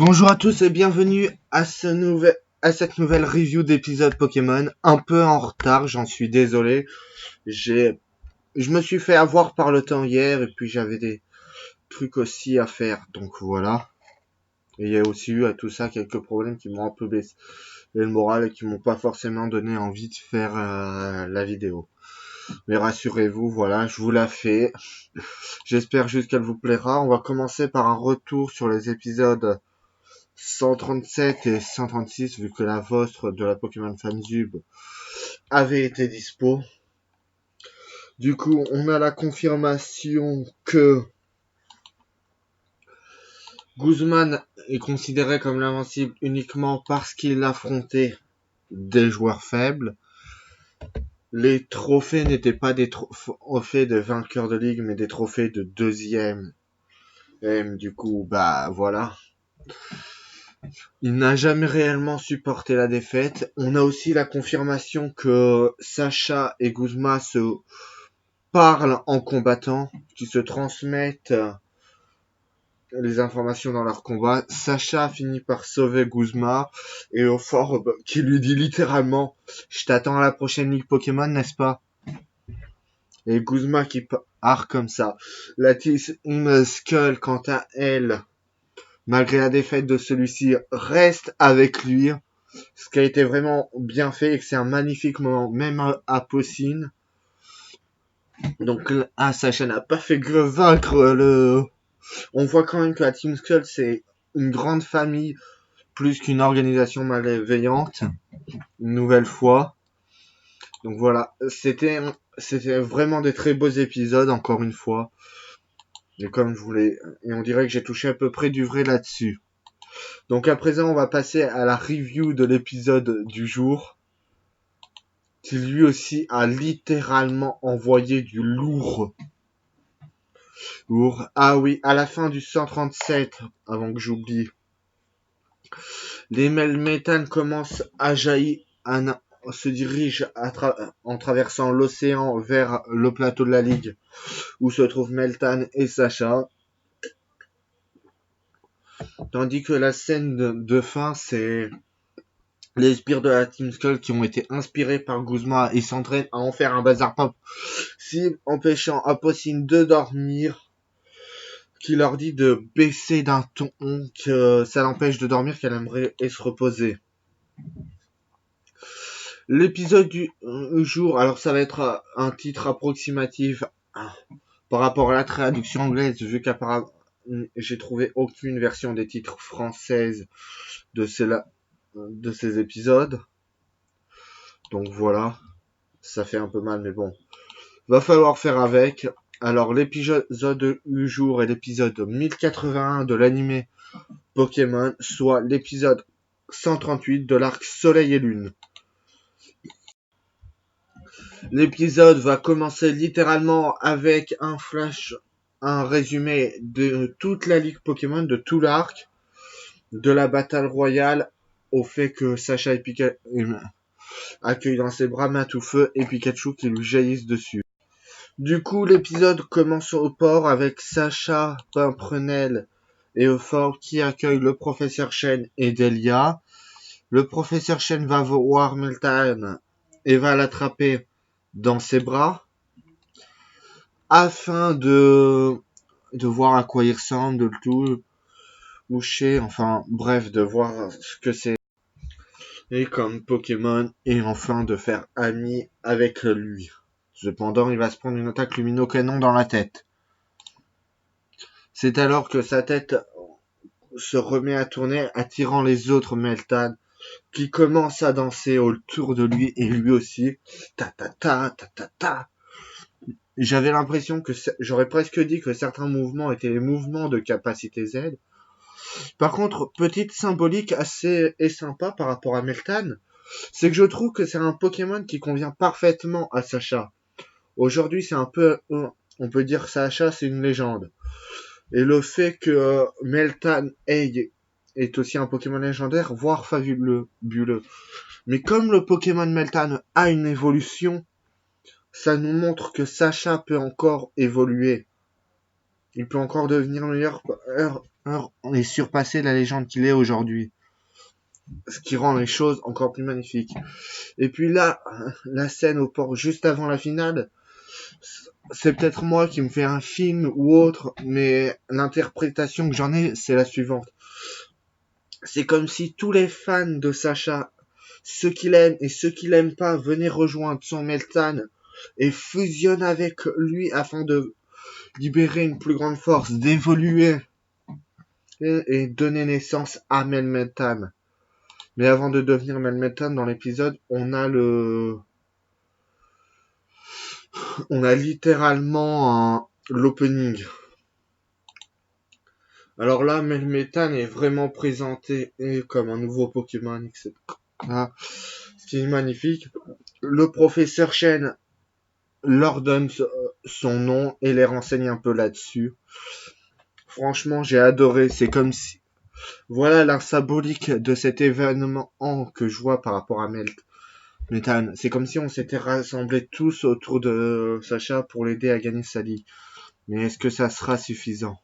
Bonjour à tous et bienvenue à cette nouvelle review d'épisode Pokémon. Un peu en retard, j'en suis désolé. Je me suis fait avoir par le temps hier et puis j'avais des trucs aussi à faire. Donc voilà. Et il y a aussi eu à tout ça quelques problèmes qui m'ont un peu baissé le moral et qui m'ont pas forcément donné envie de faire la vidéo. Mais rassurez-vous, voilà, je vous la fais. J'espère juste qu'elle vous plaira. On va commencer par un retour sur les épisodes 137 et 136, vu que la vôtre de la Pokémon Fanzub avait été dispo. Du coup, on a la confirmation que Guzman est considéré comme l'invincible uniquement parce qu'il affrontait des joueurs faibles. Les trophées n'étaient pas des trophées de vainqueur de ligue, mais des trophées de deuxième. Et du coup, bah voilà. Il n'a jamais réellement supporté la défaite. On a aussi la confirmation que Sacha et Guzma se parlent en combattant, qui se transmettent les informations dans leur combat. Sacha finit par sauver Guzma et Oforb qui lui dit littéralement « Je t'attends à la prochaine Ligue Pokémon, n'est-ce pas ?» Et Guzma qui part comme ça. La Team Skull, quant à elle, malgré la défaite de celui-ci, reste avec lui. Ce qui a été vraiment bien fait et que c'est un magnifique moment, même à Pocine. Donc Sacha n'a pas fait que vaincre le... On voit quand même que la Team Skull, c'est une grande famille, plus qu'une organisation malveillante. Une nouvelle fois. Donc voilà, c'était vraiment des très beaux épisodes, encore une fois. Et comme je voulais... Et on dirait que j'ai touché à peu près du vrai là-dessus. Donc à présent, on va passer à la review de l'épisode du jour, qui lui aussi a littéralement envoyé du lourd. Ah oui, à la fin du 137, avant que j'oublie, les méthanes commencent à jaillir, se dirigent en traversant l'océan vers le plateau de la Ligue, où se trouvent Meltan et Sacha. Tandis que la scène de fin, c'est les sbires de la Team Skull qui ont été inspirés par Guzma et s'entraînent à en faire un bazar pop, empêchant Apocine de dormir, qui leur dit de baisser d'un ton, que ça l'empêche de dormir, qu'elle aimerait se reposer. L'épisode du jour, alors ça va être un titre approximatif par rapport à la traduction anglaise, vu qu'apparemment j'ai trouvé aucune version des titres françaises de ces épisodes. Donc voilà, ça fait un peu mal, mais bon. Va falloir faire avec. Alors l'épisode du jour est l'épisode 1081 de l'animé Pokémon, soit l'épisode 138 de l'arc Soleil et Lune. L'épisode va commencer littéralement avec un résumé de toute la ligue Pokémon, de tout l'arc, de la bataille royale, au fait que Sacha et Pikachu accueillent dans ses bras Matoufeu et Pikachu qui lui jaillissent dessus. Du coup, l'épisode commence au port avec Sacha, Pimprenel et Euphorbe qui accueillent le professeur Chen et Delia. Le professeur Chen va voir Meltan et va l'attraper dans ses bras afin de voir à quoi il ressemble, de le tout toucher, enfin bref, de voir ce que c'est et comme Pokémon et enfin de faire ami avec lui. Cependant, il va se prendre une attaque lumino-canon dans la tête. C'est alors que sa tête se remet à tourner, attirant les autres Meltan qui commencent à danser autour de lui et lui aussi. Ta ta ta ta ta ta. J'avais l'impression que j'aurais presque dit que certains mouvements étaient les mouvements de capacité Z. Par contre, petite symbolique assez et sympa par rapport à Meltan, c'est que je trouve que c'est un Pokémon qui convient parfaitement à Sacha. Aujourd'hui, c'est un peu, on peut dire Sacha, c'est une légende. Et le fait que Meltan est aussi un Pokémon légendaire, voire fabuleux. Mais comme le Pokémon Meltan a une évolution, ça nous montre que Sacha peut encore évoluer. Il peut encore devenir meilleur et surpasser la légende qu'il est aujourd'hui. Ce qui rend les choses encore plus magnifiques. Et puis là, la scène au port juste avant la finale, c'est peut-être moi qui me fais un film ou autre, mais l'interprétation que j'en ai, c'est la suivante. C'est comme si tous les fans de Sacha, ceux qui l'aiment et ceux qui l'aiment pas, venaient rejoindre son Meltan et fusionnent avec lui afin de libérer une plus grande force, d'évoluer et donner naissance à Melmetan. Mais avant de devenir Melmetan, dans l'épisode, on a littéralement l'opening. Alors là, Melmetan est vraiment présenté comme un nouveau Pokémon, etc. Ce qui est magnifique. Le professeur Chen leur donne son nom et les renseigne un peu là-dessus. Franchement, j'ai adoré. C'est comme si... Voilà la symbolique de cet événement que je vois par rapport à Meltan. C'est comme si on s'était rassemblés tous autour de Sacha pour l'aider à gagner sa ligue. Mais est-ce que ça sera suffisant?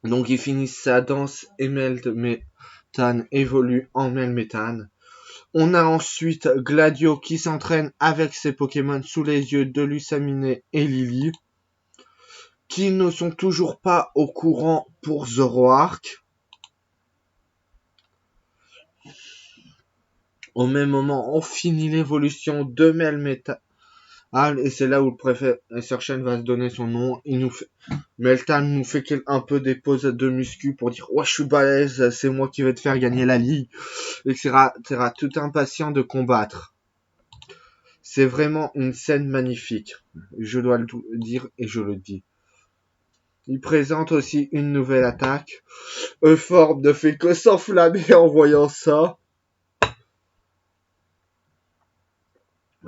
Donc ils finissent sa danse et Meltan évolue en Melmetan. On a ensuite Gladio qui s'entraîne avec ses Pokémon sous les yeux de Lusamine et Lily, qui ne sont toujours pas au courant pour Zoroark. Au même moment, on finit l'évolution de Melmetal, et c'est là où le professeur Chen va se donner son nom. Meltan nous fait un peu des poses de muscu pour dire « Ouais, je suis balèze, c'est moi qui vais te faire gagner la ligue », etc. Tout impatient de combattre. C'est vraiment une scène magnifique. Je dois le dire et je le dis. Il présente aussi une nouvelle attaque. Euphorbe ne fait que s'enflammer en voyant ça.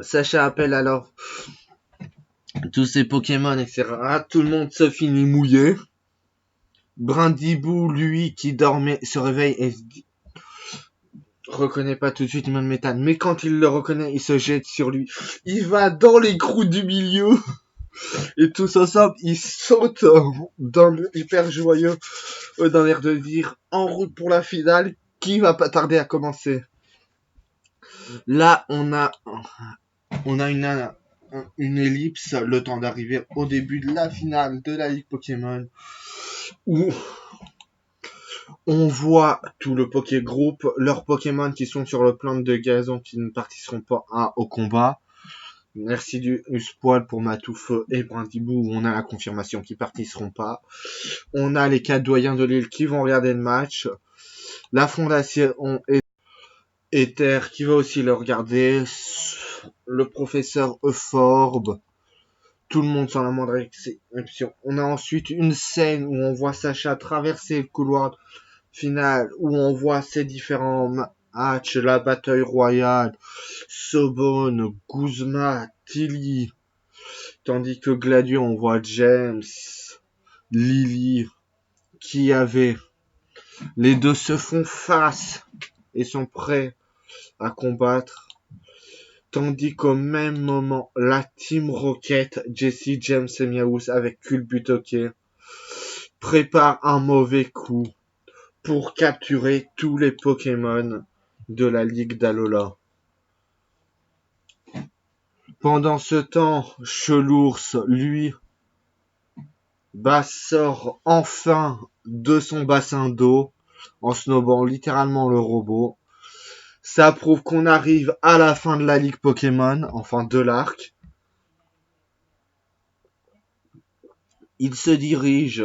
Sacha appelle alors tous ses Pokémon, etc. Tout le monde se finit mouillé. Brindibou, lui, qui dormait, se réveille et se dit... reconnaît pas tout de suite Melmetan, mais quand il le reconnaît, il se jette sur lui. Il va dans les trous du milieu. Et tous ensemble, ils sautent dans le hyper joyeux, dans l'air de dire en route pour la finale, qui va pas tarder à commencer. Là, on a une ellipse, le temps d'arriver au début de la finale de la Ligue Pokémon, où on voit tout le Pokégroupe, leurs Pokémon qui sont sur le plan de gazon qui ne participeront pas au combat. Merci du Uspoil pour Matoufeu et Brindibou, où on a la confirmation qu'ils participeront pas. On a les 4 doyens de l'île qui vont regarder le match. La fondation Ether qui va aussi le regarder. Le professeur Euphorbe. Tout le monde sans la moindre exception. On a ensuite une scène où on voit Sacha traverser le couloir final, où on voit ces différents matchs, la bataille royale, Sobone, Guzma, Tilly, tandis que Gladio, on voit James, Lily, qui avait. Les deux se font face et sont prêts à combattre. Tandis qu'au même moment, la Team Rocket, Jesse, James et Miaous avec Culbutoke prépare un mauvais coup pour capturer tous les Pokémon de la Ligue d'Alola. Pendant ce temps, Chelours, lui, sort enfin de son bassin d'eau en snobant littéralement le robot. Ça prouve qu'on arrive à la fin de la Ligue Pokémon, enfin de l'arc. Il se dirige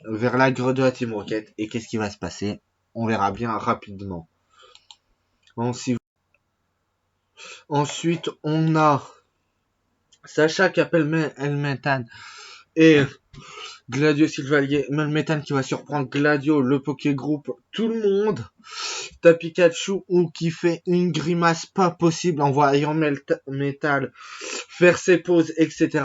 vers la grille de la Team Rocket. Et qu'est-ce qui va se passer? On verra bien rapidement. Ensuite, on a Sacha qui appelle Melmetan et Gladio Sylvalier. Melmetan qui va surprendre Gladio, le Pokégroupe, tout le monde. T'as Pikachu ou qui fait une grimace pas possible en voyant Metal faire ses pauses, etc.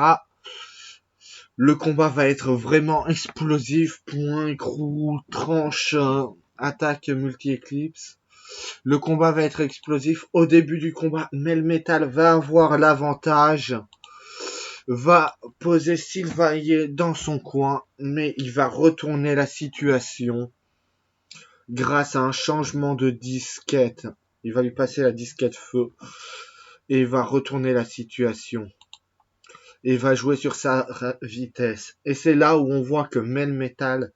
Le combat va être vraiment explosif. Point, écrou, tranche, attaque multi-éclipse. Le combat va être explosif. Au début du combat, Melmetal va avoir l'avantage. va poser Sylvain dans son coin, mais il va retourner la situation grâce à un changement de disquette. Il va lui passer la disquette feu et il va retourner la situation. Et va jouer sur sa vitesse. Et c'est là où on voit que Melmetal,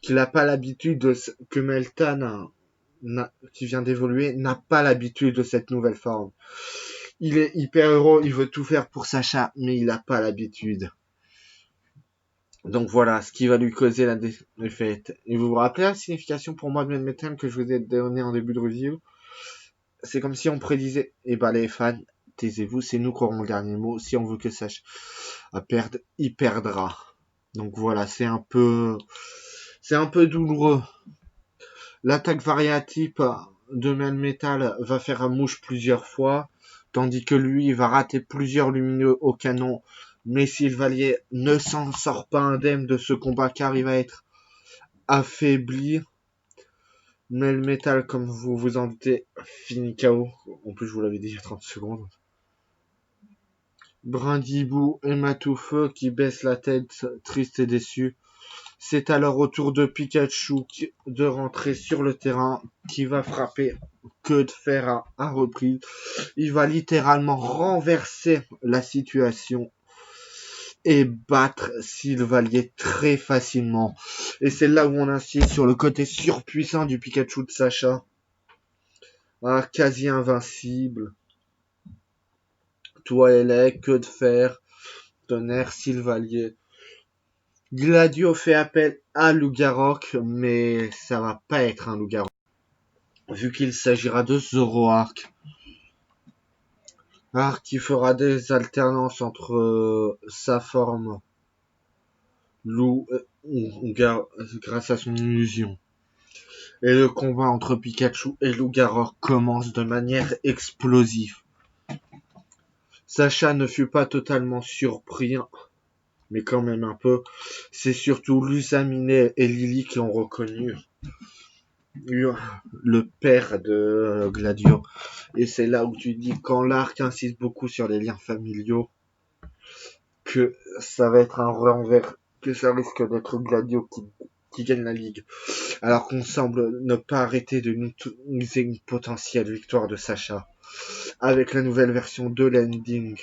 qu'il n'a pas l'habitude de que Meltan qui vient d'évoluer, n'a pas l'habitude de cette nouvelle forme. Il est hyper héros, il veut tout faire pour Sacha, mais il n'a pas l'habitude. Donc voilà, ce qui va lui causer la défaite. Et vous vous rappelez la signification pour moi de Melmetal que je vous ai donné en début de review? C'est comme si on prédisait, eh ben les fans, taisez-vous, c'est nous qui aurons le dernier mot. Si on veut que Sacha perde, il perdra. Donc voilà, c'est un peu douloureux. L'attaque variatype de Melmetal va faire un mouche plusieurs fois, tandis que lui, il va rater plusieurs lumineux au canon. Mais Sylvalier ne s'en sort pas indemne de ce combat car il va être affaibli. Melmetal, comme vous vous en doutez, finit KO. En plus, je vous l'avais dit il y a 30 secondes. Brindibou et Matoufeu qui baissent la tête, triste et déçu. C'est alors au tour de Pikachu de rentrer sur le terrain, qui va frapper que de fer à reprise. Il va littéralement renverser la situation et battre Sylvalier très facilement. Et c'est là où on insiste sur le côté surpuissant du Pikachu de Sacha. Quasi invincible. Toilet, que de fer, tonnerre, Sylvalier. Gladio fait appel à Lougarok, mais ça va pas être un Lougarok, vu qu'il s'agira de Zoroark. Arc qui fera des alternances entre sa forme loup grâce à son illusion. Et le combat entre Pikachu et Lougarok commence de manière explosive. Sacha ne fut pas totalement surpris, mais quand même un peu. C'est surtout Lusaminé et Lily qui ont reconnu le père de Gladio. Et c'est là où tu dis, quand l'arc insiste beaucoup sur les liens familiaux, que ça va être un renvers, que ça risque d'être Gladio qui gagne la ligue. Alors qu'on semble ne pas arrêter de nous miser une potentielle victoire de Sacha. Avec la nouvelle version de l'ending.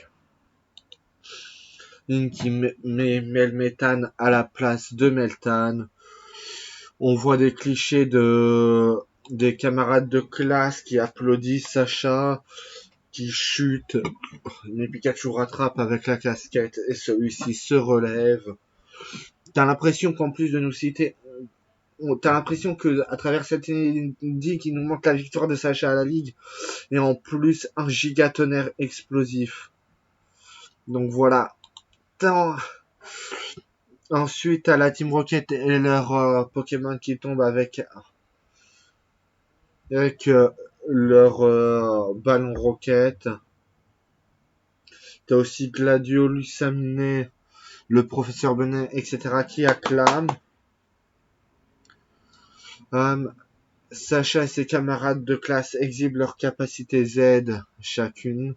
Qui met Melmetal à la place de Meltan. On voit des clichés des camarades de classe qui applaudissent Sacha, qui chute, mais Pikachu rattrape avec la casquette et celui-ci se relève. T'as l'impression qu'en plus de nous citer, t'as l'impression que à travers cette dit qu'il nous manque la victoire de Sacha à la Ligue et en plus un gigatonnerre explosif. Donc voilà. Ensuite, à la Team Rocket et leur Pokémon qui tombent avec leur ballon roquette. T'as aussi Gladio, Lusaminé, le professeur Benet, etc. qui acclament. Sacha et ses camarades de classe exhibent leur capacité Z chacune.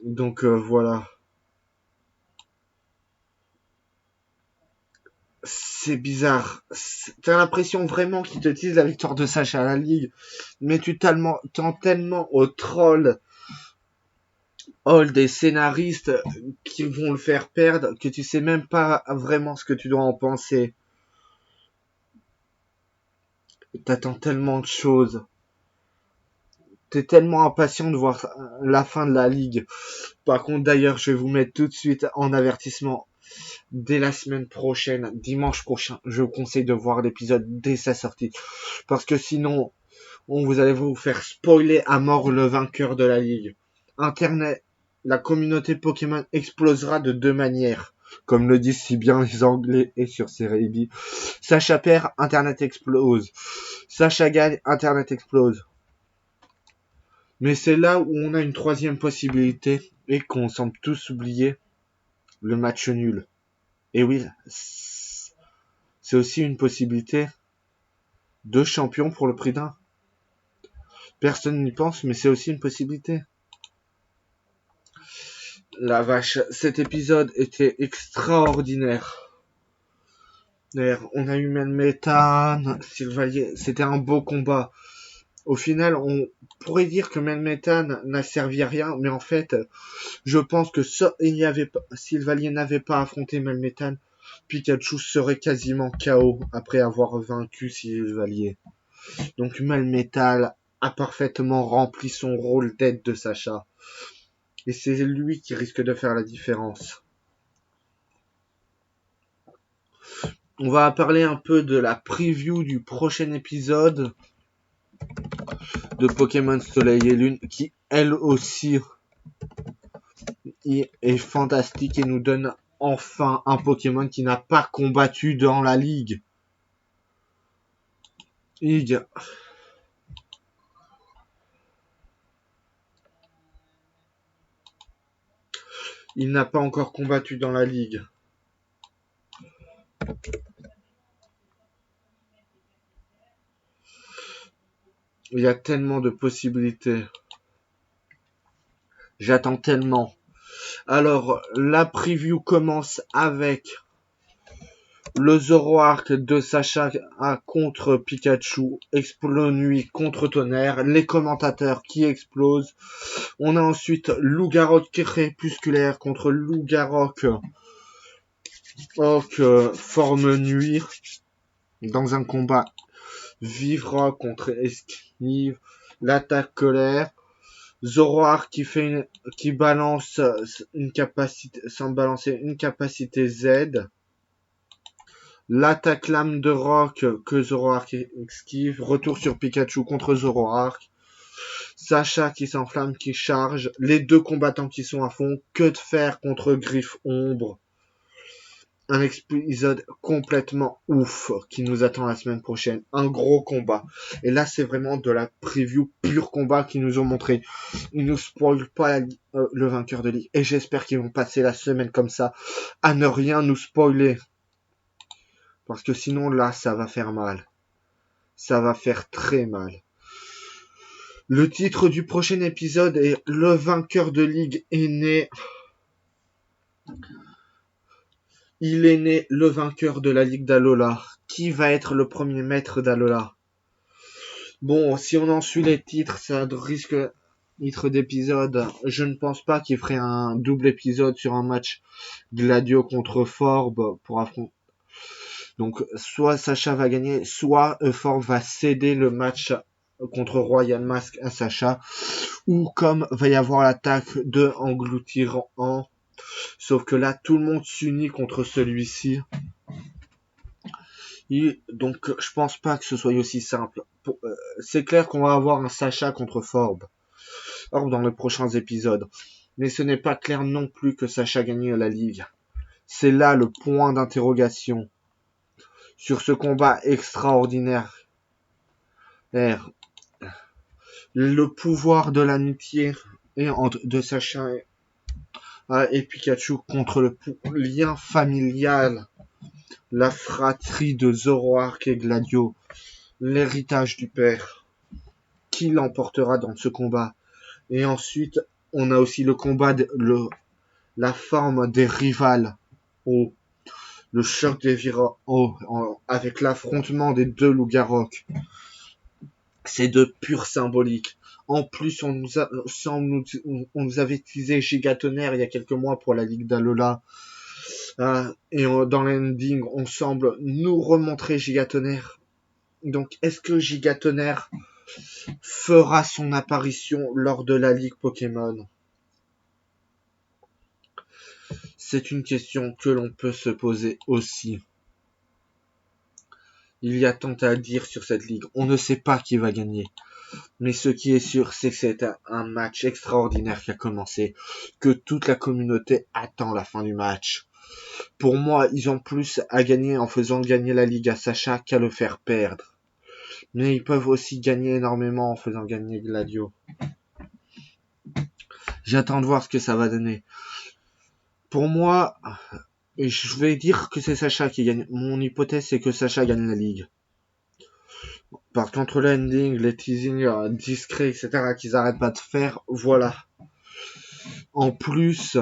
Donc voilà. C'est bizarre. T'as l'impression vraiment qu'ils te disent la victoire de Sacha à la Ligue, mais tu tends tellement au troll des scénaristes qui vont le faire perdre que tu sais même pas vraiment ce que tu dois en penser. T'attends tellement de choses. T'es tellement impatient de voir la fin de la ligue. Par contre, d'ailleurs, je vais vous mettre tout de suite en avertissement. Dès la semaine prochaine, dimanche prochain, je vous conseille de voir l'épisode dès sa sortie. Parce que sinon, vous allez vous faire spoiler à mort le vainqueur de la ligue. Internet, la communauté Pokémon explosera de deux manières. Comme le disent si bien les Anglais et sur Cerebi. Sacha perd, Internet explose. Sacha gagne, Internet explose. Mais c'est là où on a une troisième possibilité et qu'on semble tous oublier, le match nul. Et oui, c'est aussi une possibilité de champion pour le prix d'un. Personne n'y pense, mais c'est aussi une possibilité. La vache, cet épisode était extraordinaire. D'ailleurs, on a eu Melmetan, Sylvalier, c'était un beau combat. Au final, on pourrait dire que Melmetan n'a servi à rien, mais en fait, je pense que Sylvalier n'avait pas affronté Melmetan, Pikachu serait quasiment KO après avoir vaincu Sylvalier. Donc Melmetal a parfaitement rempli son rôle d'aide de Sacha. Et c'est lui qui risque de faire la différence. On va parler un peu de la preview du prochain épisode de Pokémon Soleil et Lune, qui elle aussi est fantastique et nous donne enfin un Pokémon qui n'a pas combattu dans la ligue. Il n'a pas encore combattu dans la ligue. Il y a tellement de possibilités. J'attends tellement. Alors, la preview commence avec le Zoroark de Sacha contre Pikachu, Nuit contre Tonnerre, les commentateurs qui explosent. On a ensuite Lougarok crépusculaire contre Lougarok forme nuit dans un combat Vivra contre Esquive, l'attaque colère. Zoroark qui balance une capacité sans balancer une capacité Z. L'attaque lame de roc que Zoroark esquive. Retour sur Pikachu contre Zoroark. Sacha qui s'enflamme, qui charge. Les deux combattants qui sont à fond. Que de faire contre Griffe Ombre. Un épisode complètement ouf qui nous attend la semaine prochaine. Un gros combat. Et là, c'est vraiment de la preview pur combat qu'ils nous ont montré. Ils nous spoilent pas le vainqueur de ligue. Et j'espère qu'ils vont passer la semaine comme ça à ne rien nous spoiler. Parce que sinon, là, ça va faire mal. Ça va faire très mal. Le titre du prochain épisode est Le vainqueur de ligue est né. Il est né le vainqueur de la ligue d'Alola. Qui va être le premier maître d'Alola? Bon, si on en suit les titres, ça risque titre d'épisode. Je ne pense pas qu'il ferait un double épisode sur un match Gladio contre Forbe pour affronter. Donc, soit Sacha va gagner, soit Forbe va céder le match contre Royal Mask à Sacha, ou comme va y avoir l'attaque de Engloutirant, sauf que là tout le monde s'unit contre celui-ci. Et donc je pense pas que ce soit aussi simple. C'est clair qu'on va avoir un Sacha contre Forbe dans les prochains épisodes, mais ce n'est pas clair non plus que Sacha gagne la ligue. C'est là le point d'interrogation sur ce combat extraordinaire. Le pouvoir de l'amitié de Sacha et Pikachu contre le lien familial, la fratrie de Zoroark et Gladio, l'héritage du père. Qui l'emportera dans ce combat? Et ensuite, on a aussi le combat, la forme des rivales, le choc des avec l'affrontement des deux loups-garoques. C'est de pur symbolique. En plus, on nous avait teasé Gigatonnerre il y a quelques mois pour la Ligue d'Alola. Et dans l'ending, on semble nous remontrer Gigatonnerre. Donc, est-ce que Gigatonnerre fera son apparition lors de la Ligue Pokémon? C'est une question que l'on peut se poser aussi. Il y a tant à dire sur cette ligue. On ne sait pas qui va gagner. Mais ce qui est sûr, c'est que c'est un match extraordinaire qui a commencé, que toute la communauté attend la fin du match. Pour moi, ils ont plus à gagner en faisant gagner la ligue à Sacha qu'à le faire perdre. Mais ils peuvent aussi gagner énormément en faisant gagner Gladio. J'attends de voir ce que ça va donner. Pour moi, et je vais dire que c'est Sacha qui gagne. Mon hypothèse, c'est que Sacha gagne la ligue. Par contre, le ending, les teasings discrets, etc., qu'ils arrêtent pas de faire, voilà. En plus,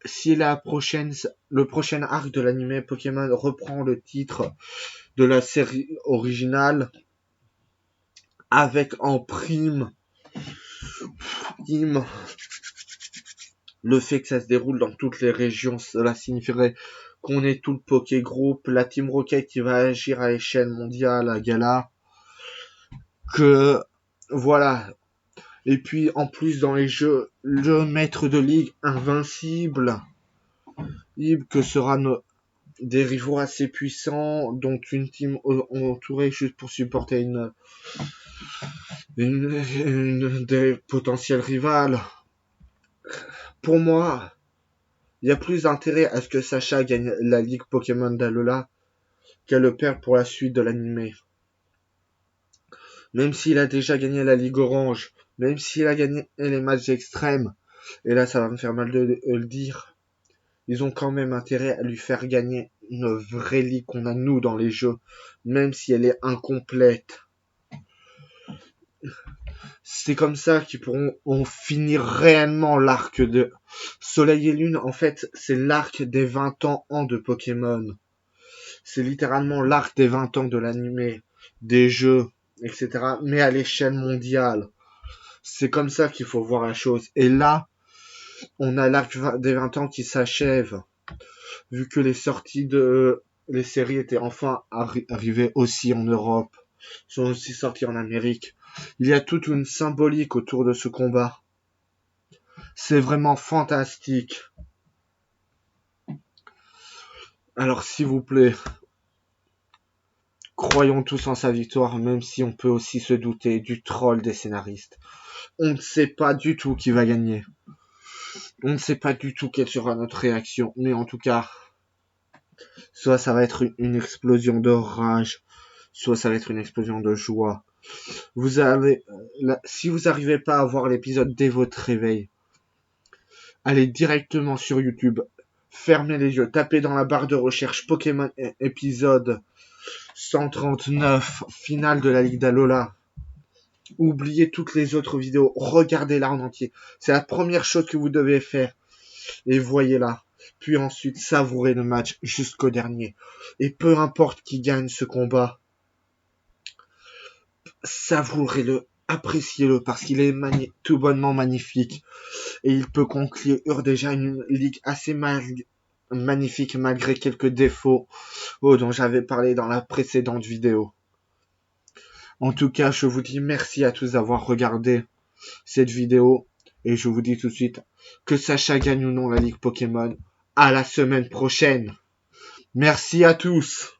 si le prochain arc de l'anime Pokémon reprend le titre de la série originale, avec en prime le fait que ça se déroule dans toutes les régions, cela signifierait qu'on ait tout le Poké Group, la Team Rocket qui va agir à l'échelle mondiale à Gala, que voilà. Et puis en plus dans les jeux, le maître de ligue invincible, que sera des rivaux assez puissants, donc une team entourée juste pour supporter une des potentielles rivales. Pour moi, il y a plus d'intérêt à ce que Sacha gagne la Ligue Pokémon d'Alola qu'à le perdre pour la suite de l'anime. Même s'il a déjà gagné la Ligue Orange, même s'il a gagné les matchs extrêmes, et là ça va me faire mal de le dire, ils ont quand même intérêt à lui faire gagner une vraie ligue qu'on a nous dans les jeux, même si elle est incomplète. C'est comme ça qu'ils pourront finir réellement l'arc de Soleil et Lune. En fait, c'est l'arc des 20 ans de Pokémon. C'est littéralement l'arc des 20 ans de l'anime, des jeux, etc. Mais à l'échelle mondiale. C'est comme ça qu'il faut voir la chose. Et là, on a l'arc des 20 ans qui s'achève. Vu que les séries étaient enfin arrivées aussi en Europe, sont aussi sorties en Amérique. Il y a toute une symbolique autour de ce combat. C'est vraiment fantastique. Alors s'il vous plaît, croyons tous en sa victoire, même si on peut aussi se douter du troll des scénaristes. On ne sait pas du tout qui va gagner. On ne sait pas du tout quelle sera notre réaction. Mais en tout cas, soit ça va être une explosion de rage, soit ça va être une explosion de joie. Si vous n'arrivez pas à voir l'épisode dès votre réveil, allez directement sur YouTube, fermez les yeux, tapez dans la barre de recherche Pokémon épisode 139, finale de la Ligue d'Alola. Oubliez toutes les autres vidéos, regardez-la en entier. C'est la première chose que vous devez faire. Et voyez-la. Puis ensuite, savourez le match jusqu'au dernier. Et peu importe qui gagne ce combat, savourez-le, appréciez-le, parce qu'il est tout bonnement magnifique. Et il peut conclure déjà une ligue assez magnifique malgré quelques défauts dont j'avais parlé dans la précédente vidéo. En tout cas, je vous dis merci à tous d'avoir regardé cette vidéo. Et je vous dis tout de suite que Sacha gagne ou non la Ligue Pokémon. À la semaine prochaine. Merci à tous.